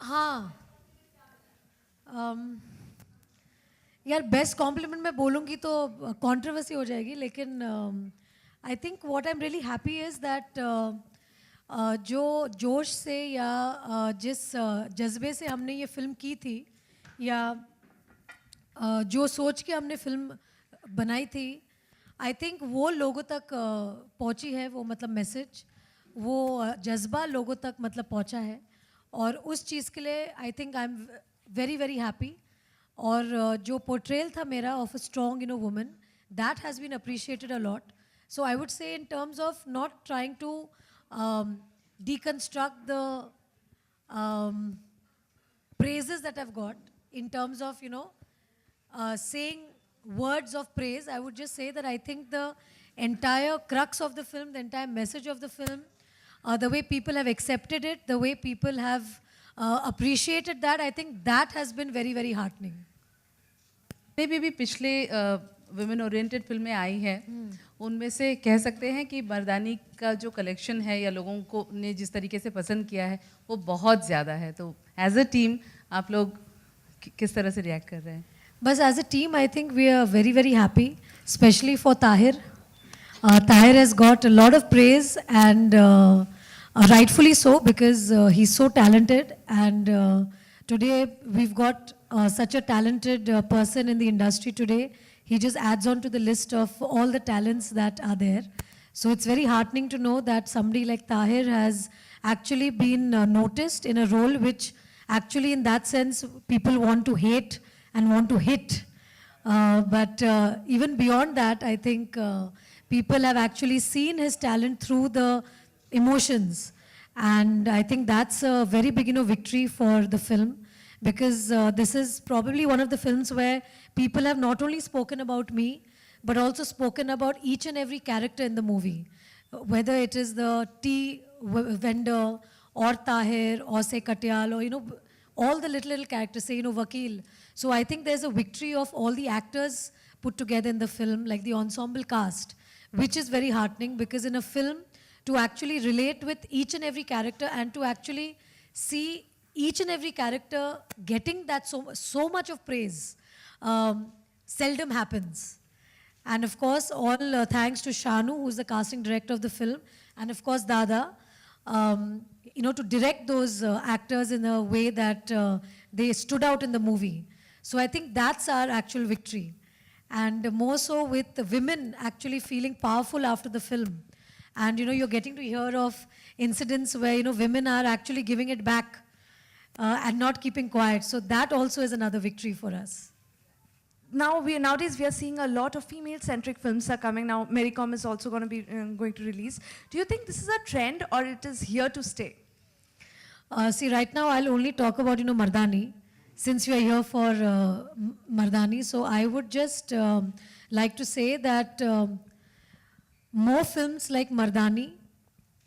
हाँ यार best compliment मैं बोलूँगी तो कंट्रोवर्सी हो जाएगी, लेकिन I think what I am really happy is that जो जोश से या जिस जज्बे से हमने ये फिल्म की थी, या जो सोच के हमने फिल्म बनाई थी, आई थिंक वो लोगों तक पहुंची है। वो मतलब मैसेज, वो जज्बा लोगों तक मतलब पहुंचा है, और उस चीज़ के लिए I think I am very very happy. और जो पोर्ट्रेल था मेरा of a strong woman, that has been appreciated a lot. So I would say in terms of not trying to deconstruct the praises that I've got in terms of, saying words of praise. I would just say that I think the entire crux of the film, the entire message of the film, the way people have accepted it, the way people have appreciated that, I think that has been very, very heartening. मे भी पिछले women oriented फिल्में आई हैं, उनमें से कह सकते हैं कि मर्दानी का जो कलेक्शन है या लोगों को ने जिस तरीके से पसंद किया है वो बहुत ज़्यादा है। तो एज अ टीम आप लोग किस तरह से रिएक्ट कर रहे हैं? बस as a team I think we are very very happy, specially for Tahir. Tahir has got a lot of praise, and rightfully so, because he's so talented, and today we've got such a talented person in the industry today. He just adds on to the list of all the talents that are there. So it's very heartening to know that somebody like Tahir has actually been noticed in a role which actually in that sense people want to hate and want to hit. But even beyond that, I think people have actually seen his talent through the emotions. And I think that's a very big victory for the film, because this is probably one of the films where people have not only spoken about me, but also spoken about each and every character in the movie. Whether it is the tea vendor, or Tahir, or say Katyal, or all the little characters, say Vakil. So I think there's a victory of all the actors put together in the film, like the ensemble cast, which is very heartening, because in a film, to actually relate with each and every character and to actually see each and every character getting that so much of praise seldom happens. And of course, all thanks to Shanu, who's the casting director of the film, and of course Dada, to direct those actors in a way that they stood out in the movie. So I think that's our actual victory. And more so with the women actually feeling powerful after the film. And you're getting to hear of incidents where women are actually giving it back and not keeping quiet. So that also is another victory for us. Nowadays we are seeing a lot of female-centric films are coming now. Mary Com is also going to be going to release. Do you think this is a trend or it is here to stay? See, right now I'll only talk about Mardani, since we are here for Mardani. So I would just like to say that more films like Mardani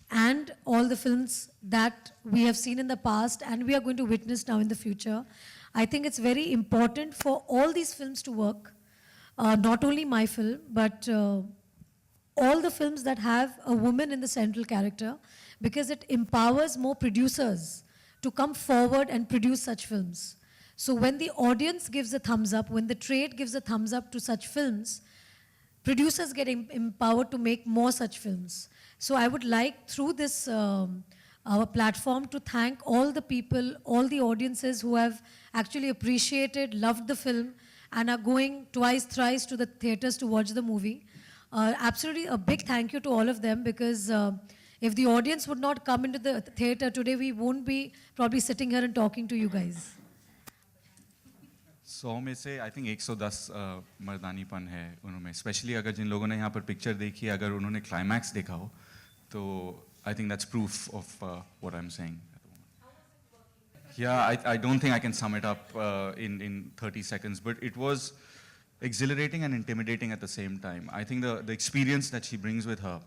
and all the films that we have seen in the past and we are going to witness now in the future, I think it's very important for all these films to work. Not only my film, but all the films that have a woman in the central character, because it empowers more producers to come forward and produce such films. So when the audience gives a thumbs up, when the trade gives a thumbs up to such films, producers get empowered to make more such films. So I would like, through this our platform, to thank all the people, all the audiences who have actually appreciated, loved the film, and are going twice, thrice to the theaters to watch the movie. Absolutely a big thank you to all of them, because if the audience would not come into the theater today, we won't be probably sitting here and talking to you guys. 100 में से I think 110 मर्दानीपन है उनमें, specially अगर जिन लोगों ने यहाँ पर picture देखी है, अगर उन्होंने क्लाइमैक्स देखा हो, तो I think that's proof of what I am saying. Yeah, I don't think I can sum it up in 30 seconds, but it was exhilarating and intimidating at the same time. I think the experience that she brings with her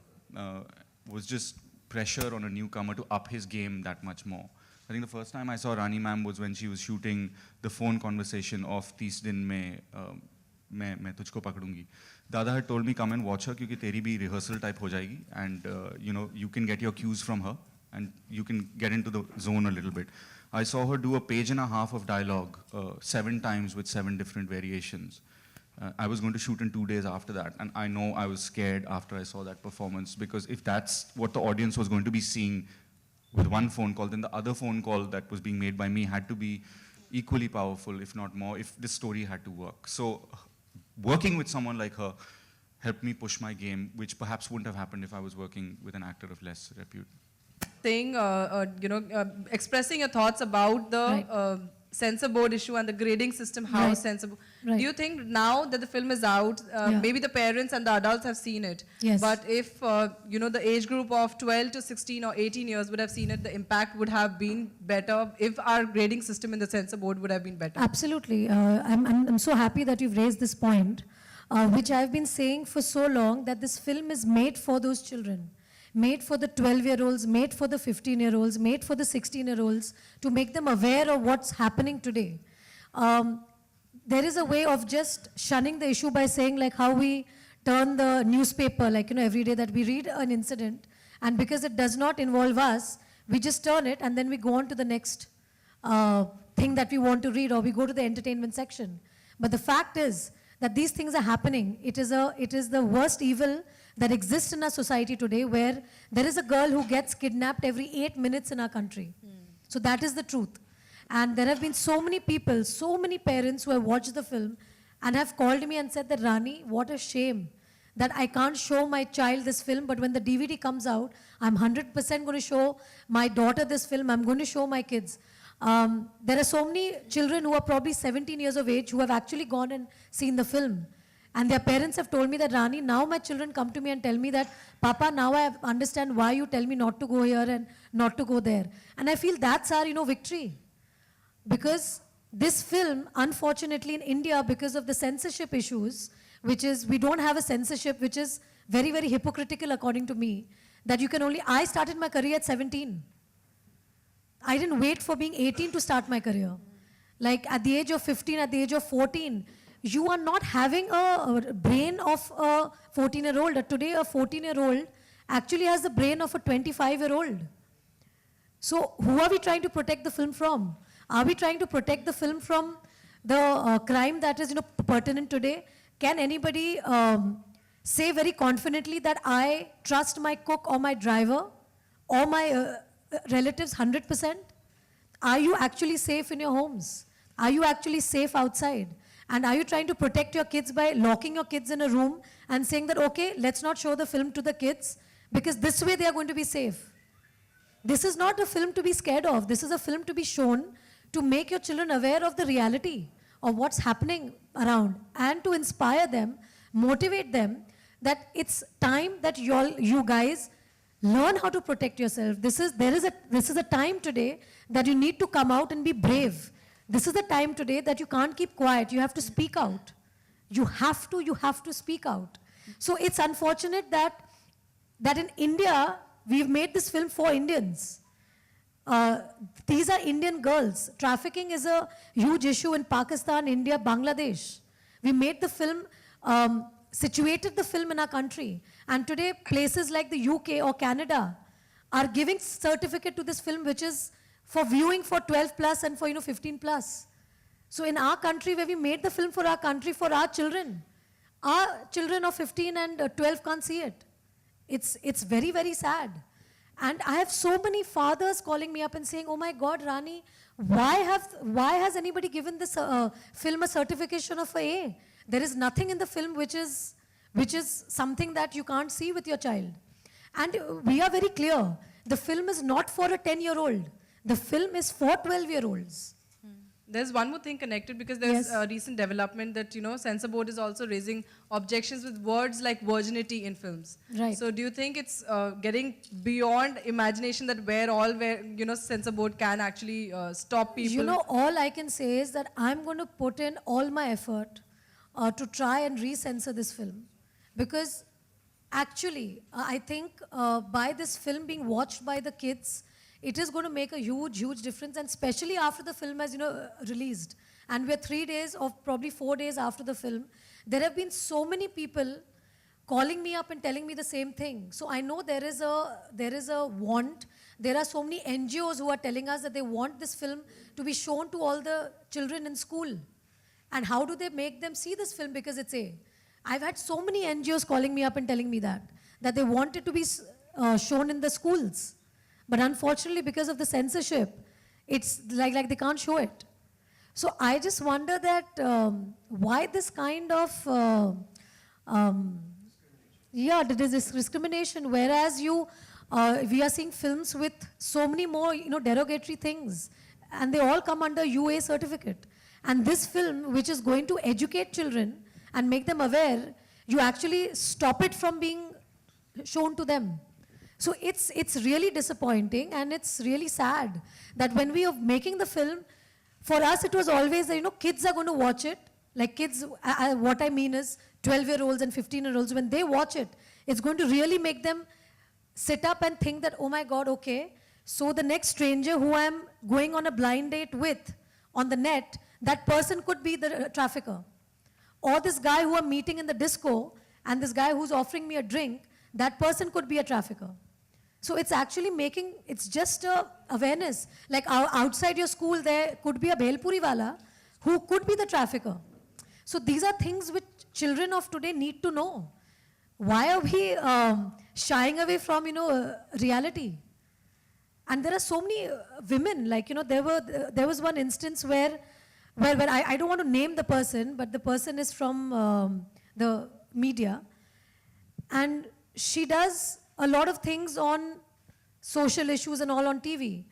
was just pressure on a newcomer to up his game that much more. I think the first time I saw Rani ma'am was when she was shooting the phone conversation of 30 दिन में मैं तुझको पकड़ूंगी. Dada had told me come and watch her, क्योंकि तेरी भी rehearsal type हो जाएगी, and you can get your cues from her. and you can get into the zone a little bit. I saw her do a page and a half of dialogue 7 times with 7 different variations. I was going to shoot in 2 days after that, and I know I was scared after I saw that performance, because if that's what the audience was going to be seeing with one phone call, then the other phone call that was being made by me had to be equally powerful, if not more, if this story had to work. So working with someone like her helped me push my game, which perhaps wouldn't have happened if I was working with an actor of less repute. Saying, expressing your thoughts about the Right. censor board issue and the grading system, how Right. censor board. Right. Do you think now that the film is out, Yeah. maybe the parents and the adults have seen it, Yes. but if, the age group of 12 to 16 or 18 years would have seen it, the impact would have been better if our grading system in the censor board would have been better? Absolutely. I'm so happy that you've raised this point, which I've been saying for so long, that this film is made for those children, made for the 12-year-olds, made for the 15-year-olds, made for the 16-year-olds, to make them aware of what's happening today. There is a way of just shunning the issue by saying, like, how we turn the newspaper, like, every day that we read an incident, and because it does not involve us, we just turn it and then we go on to the next thing that we want to read, or we go to the entertainment section. But the fact is that these things are happening. It is the worst evil that exists in our society today, where there is a girl who gets kidnapped every 8 minutes in our country. So that is the truth. And there have been so many people, so many parents who have watched the film and have called me and said that, Rani, what a shame that I can't show my child this film, but when the DVD comes out, I'm 100% going to show my daughter this film, I'm going to show my kids. There are so many children who are probably 17 years of age who have actually gone and seen the film. And their parents have told me that, Rani, now my children come to me and tell me that, Papa, now I understand why you tell me not to go here and not to go there. And I feel that's our, victory. Because this film, unfortunately in India, because of the censorship issues, which is, we don't have a censorship, which is very, very hypocritical according to me, that you can only, I started my career at 17. I didn't wait for being 18 to start my career. Like at the age of 15, at the age of 14, you are not having a brain of a 14-year-old. Today, a 14-year-old actually has the brain of a 25-year-old. So who are we trying to protect the film from? Are we trying to protect the film from the crime that is pertinent today? Can anybody say very confidently that I trust my cook or my driver or my relatives 100%? Are you actually safe in your homes? Are you actually safe outside? And are you trying to protect your kids by locking your kids in a room and saying that, okay, let's not show the film to the kids because this way they are going to be safe? This is not a film to be scared of. This is a film to be shown to make your children aware of the reality of what's happening around and to inspire them, motivate them that it's time that you guys learn how to protect yourself. This is a time today that you need to come out and be brave. This is the time today that you can't keep quiet. You have to speak out. You have to speak out. So it's unfortunate that in India, we've made this film for Indians. These are Indian girls. Trafficking is a huge issue in Pakistan, India, Bangladesh. We made the film, situated the film in our country. And today, places like the UK or Canada are giving certificate to this film, which is for viewing for 12 plus and for 15 plus. So in our country, where we made the film for our country, for our children of 15 and 12 can't see it. It's very, very sad. And I have so many fathers calling me up and saying, oh my God, Rani, why has anybody given this film a certification of A? There is nothing in the film which is something that you can't see with your child. And we are very clear. The film is not for a 10-year-old. The film is for 12-year-olds. There's one more thing connected because there's Yes. a recent development that, censor board is also raising objections with words like virginity in films. Right. So do you think it's getting beyond imagination that where censor board can actually stop people? All I can say is that I'm going to put in all my effort to try and re-censor this film. Because actually, I think by this film being watched by the kids, it is going to make a huge, huge difference, and especially after the film has, released. And we're 3 days or probably 4 days after the film, there have been so many people calling me up and telling me the same thing. So I know there is a want. There are so many NGOs who are telling us that they want this film to be shown to all the children in school. And how do they make them see this film because it's A? I've had so many NGOs calling me up and telling me that they want it to be shown in the schools. But unfortunately, because of the censorship, it's like they can't show it. So I just wonder that why this kind of this discrimination, whereas we are seeing films with so many more, derogatory things, and they all come under UA certificate. And this film, which is going to educate children and make them aware, you actually stop it from being shown to them. So it's really disappointing, and it's really sad that when we are making the film, for us it was always that, kids are going to watch it. Like kids, what I mean is 12-year-olds and 15-year-olds, when they watch it, it's going to really make them sit up and think that, oh my God, okay, so the next stranger who I'm going on a blind date with on the net, that person could be the trafficker. Or this guy who I'm meeting in the disco and this guy who's offering me a drink, that person could be a trafficker. So it's actually it's just a awareness. Like outside your school, there could be a Bhelpuri wala who could be the trafficker. So these are things which children of today need to know. Why are we shying away from, reality? And there are so many women, like, there was one instance where I don't want to name the person, but the person is from the media. And she does a lot of things on social issues and all on TV.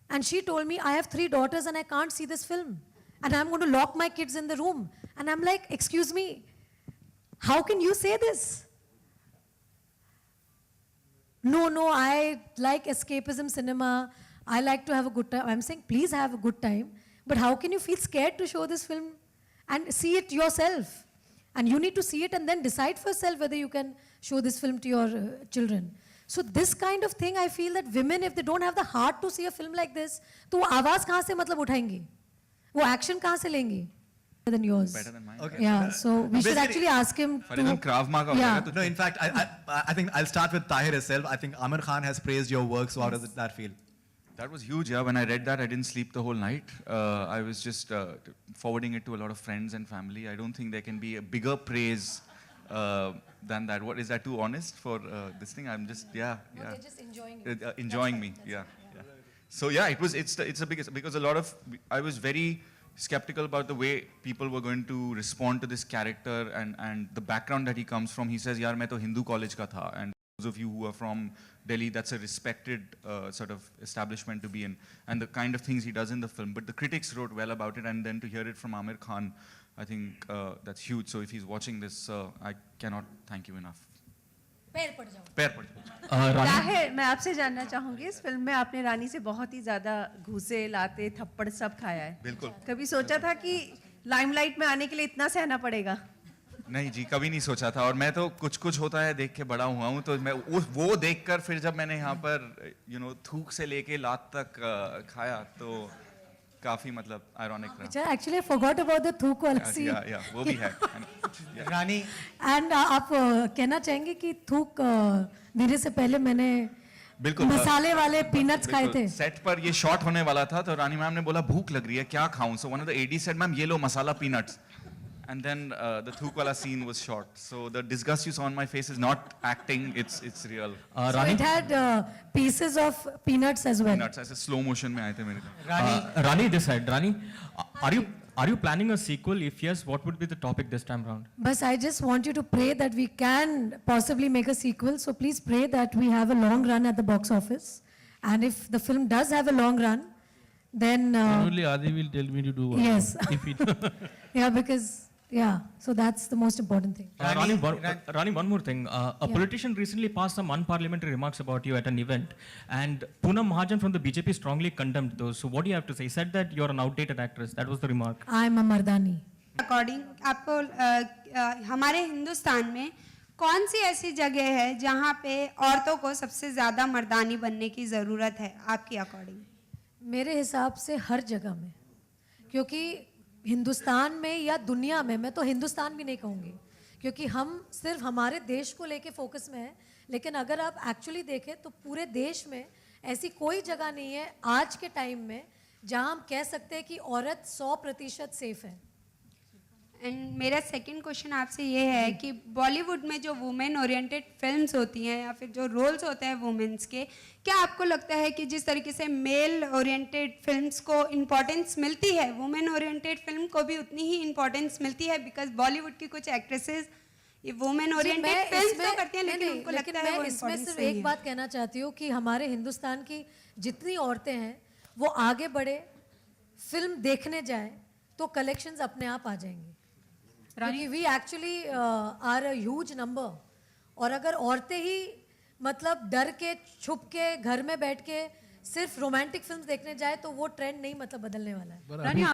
And she told me, I have 3 daughters and I can't see this film. And I'm going to lock my kids in the room. And I'm like, excuse me, how can you say this? No, I like escapism cinema. I like to have a good time. I'm saying, please have a good time. But how can you feel scared to show this film and see it yourself? And you need to see it and then decide for yourself whether you can show this film to your children. So this kind of thing, I feel that women, if they don't have the heart to see a film like this, तो वो आवाज कहाँ से मतलब उठाएंगी? वो action कहाँ से लेंगी? Better than yours. Better than mine. Okay. Yeah, so we should actually ask him to... Krav Maga Yeah. No, in fact, I think I'll start with Tahir itself. I think Amir Khan has praised your work, so how does that feel? That was huge, yeah. When I read that, I didn't sleep the whole night. I was just forwarding it to a lot of friends and family. I don't think there can be a bigger praise than that. What, is that too honest for this thing? I'm just, yeah. They're just enjoying it. Enjoying me, yeah. So yeah, it's the biggest, because I was very skeptical about the way people were going to respond to this character and the background that he comes from. He says, yaar, main to Hindu college ka tha. And those of you who are from Delhi, that's a respected sort of establishment to be in, and the kind of things he does in the film. But the critics wrote well about it, and then to hear it from Amir Khan, I think that's huge. So if he's watching this, I cannot thank you enough. पैर पड़ जाओ. पैर पड़ जाओ. ताहिर, मैं आपसे जानना चाहूंगी, इस फिल्म में आपने रानी से बहुत ही ज्यादा घूसे, लाते, थप्पड़ सब खाया है. बिल्कुल. कभी सोचा था कि लाइमलाइट में आने के लिए इतना सहना पड़ेगा? नहीं जी, कभी नहीं सोचा था. और मैं तो कुछ होता है देख के बड़ा हुआ हूँ, तो मैं वो देखकर फिर जब मैंने यहाँ पर थूक से लेके लात तक खाया, तो काफी मतलब आयरॉनिक रहा. Actually, I forgot about the थूक वाला scene. या वो भी है. Rani, And आप कहना चाहेंगे कि थूक देने से पहले मैंने बिल्कुल मसाले वाले पीनट्स खाए थे. सेट पर ये शॉट होने वाला था, तो रानी मैम ने बोला भूख लग रही है, क्या खाऊं? So one of the AD said, ma'am ये लो मसाला peanuts. And then the thuk wala scene was shot. So the disgust you saw on my face is not acting, it's real. So it had pieces of peanuts as well. Peanuts, ऐसे slow motion में आए थे मेरे को. Rani, this side. Rani, are you planning a sequel? If yes, what would be the topic this time round? But I just want you to pray that we can possibly make a sequel. So please pray that we have a long run at the box office. And if the film does have a long run, then... only Adi will tell me to do what. Yes. If it Yeah, because... Yeah, so that's the most important thing. Rani, one more thing. A politician recently passed some unparliamentary remarks about you at an event, and Poonam Mahajan from the BJP strongly condemned those. So what do you have to say? He said that you're an outdated actress. That was the remark. I'm a Mardani. According आपको हमारे हिंदुस्तान में कौन सी ऐसी जगह है जहाँ पे औरतों को सबसे ज़्यादा मर्दानी बनने की ज़रूरत है आपके अकॉर्डिंग? मेरे हिसाब से हर जगह में, क्योंकि हिंदुस्तान में या दुनिया में, मैं तो हिंदुस्तान भी नहीं कहूँगी, क्योंकि हम सिर्फ हमारे देश को लेके फोकस में है, लेकिन अगर आप एक्चुअली देखें तो पूरे देश में ऐसी कोई जगह नहीं है आज के टाइम में जहां हम कह सकते हैं कि औरत 100% सेफ है। एंड मेरा सेकंड क्वेश्चन आपसे ये है कि बॉलीवुड में जो वुमेन ओरिएंटेड फिल्म्स होती हैं या फिर जो रोल्स होते हैं वुमेन्स के, क्या आपको लगता है कि जिस तरीके से मेल ओरिएंटेड फिल्म्स को इम्पोर्टेंस मिलती है, वुमेन ओरिएंटेड फिल्म को भी उतनी ही इम्पोर्टेंस मिलती है? बिकॉज बॉलीवुड की कुछ एक्ट्रेसेस ये वुमेन ओरिएंटेड फिल्म्स तो करती हैं, लेकिन उनको लगता है वो इसमें importance सिर्फ नहीं एक है। बात कहना चाहती हूँ कि हमारे हिंदुस्तान की जितनी औरतें हैं वो आगे बढ़े, फिल्म देखने जाए तो कलेक्शंस अपने आप आ जाएंगे, क्योंकि we actually are a huge number. और अगर औरतें ही मतलब डर के छुप के घर में बैठ के सिर्फ रोमांटिक फिल्म देखने जाए तो वो ट्रेंड नहीं मतलब बदलने वाला है। रानी